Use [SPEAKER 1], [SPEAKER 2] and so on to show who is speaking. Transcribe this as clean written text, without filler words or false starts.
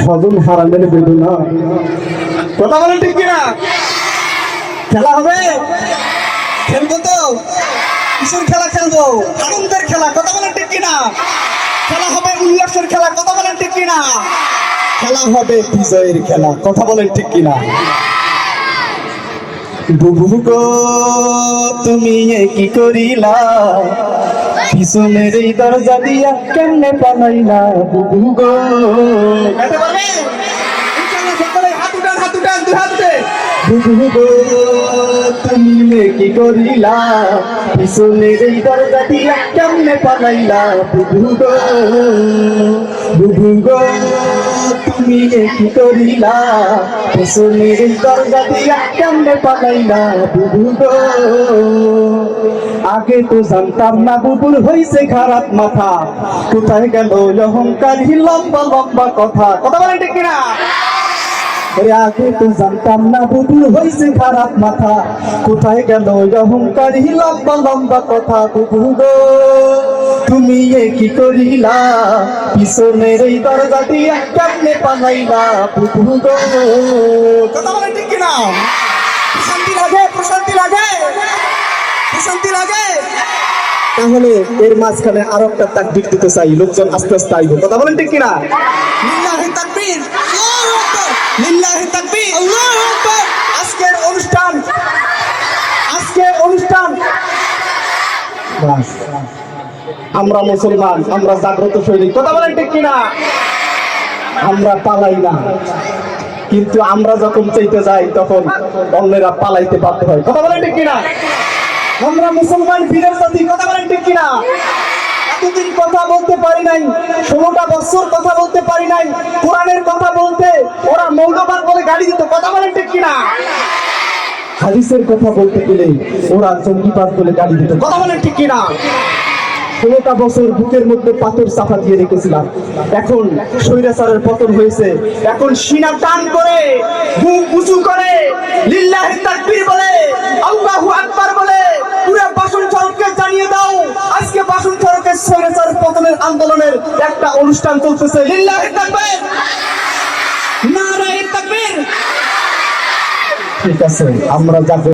[SPEAKER 1] ভজন হারামের বেদনা। কথা বলেন ঠিক কিনা? খেলা হবে, খেলবো তো। কিসের খেলা খেলবো? আনন্দের খেলা। কথা বলেন ঠিক কিনা? খেলা হবে উল্লাসের খেলা। কথা বলেন ঠিক কিনা? খেলা হবে বিজয়ের খেলা। কথা বলেন ঠিক কিনা? বুবু গো তুমি কি করিলা, পিছনের এই দরজা দিয়া কেমনে পালাইলা? বুবু গো গাইতে পারবে? ইনশাআল্লাহ সকলে হাত উঠান, হাত উঠান, দুই হাত উঠে। বুবু গো তুমি কি করিলা, পিছনের এই দরজা দিয়া কেমনে পালাইলা? বুবু গো, বুবু গো তুমি কি করিলা, পিছনের এই দরজা দিয়া কেমনে পালাইলা? বুবু গো আগে তো জানতাম না বুবুর হইছে খারাপ মাথা, কোথায় গেল অহংকার লম্বা লম্বা কথা। কথা বলেন ঠিক কিনা? আগে তো জানতাম না বুবুর হইছে খারাপ মাথা, কোথায় গেল অহংকার লম্বা লম্বা কথা। বুবু গো তুমি কি করিলা, পিছনের এই দরজা দিয়া কেমনে পালাইলা? বুবু গো কথা বলেন ঠিক কিনা? শান্তি লাগে, প্রশান্তি লাগে, শান্তি লাগে। তাহলে এর মাঝখানে আরো একটা তাকবীর দিতে চাই, লোকজন আস্তে আস্তে আইব। কথা বলেন ঠিক কিনা? লিল্লাহি তাকবীর, আল্লাহু আকবার, লিল্লাহি তাকবীর, আল্লাহু আকবার। আজকের অনুষ্ঠান বাস, আমরা মুসলমান, আমরা জাগ্রত সৈনিক। কথা বলেন ঠিক কিনা? আমরা পালাই না, কিন্তু আমরা যখন চাইতে যাই তখন অন্যেরা পালাইতে বাধ্য হয়। কথা বলেন ঠিক কিনা? আমরা মুসলমান বীরের জাতি। কথা বলেন ঠিক কিনা? এতদিন কথা বলতে পারি নাই, 16টা বছর কথা বলতে পারি নাই। কোরআনের কথা বলতে ওরা মৌলবাদ বলে গালি দিত। কথা বলেন ঠিক কিনা? হাদিসের কথা বলতে গেলে ওরা জঙ্গিবাদ বলে গালি দিত। কথা বলেন ঠিক কিনা? 16টা বছর বুকের মধ্যে পাথর চাপা দিয়ে রেখেছিলাম। এখন স্বৈরাচারের পতন হয়েছে, এখন সিনা টান করে বুক উঁচু করে লিল্লাহি তাকবীর বলে, আল্লাহু আকবার বলে পুরো বাসন সড়ককে জানিয়ে দাও আজকে বাসন সড়কের স্বৈরাচার পতনের আন্দোলনের একটা অনুষ্ঠান চলতেছে। লিল্লাহি তাকবীর, নারায়ে তাকবীর। ঠিক আছে, আমরা যাব।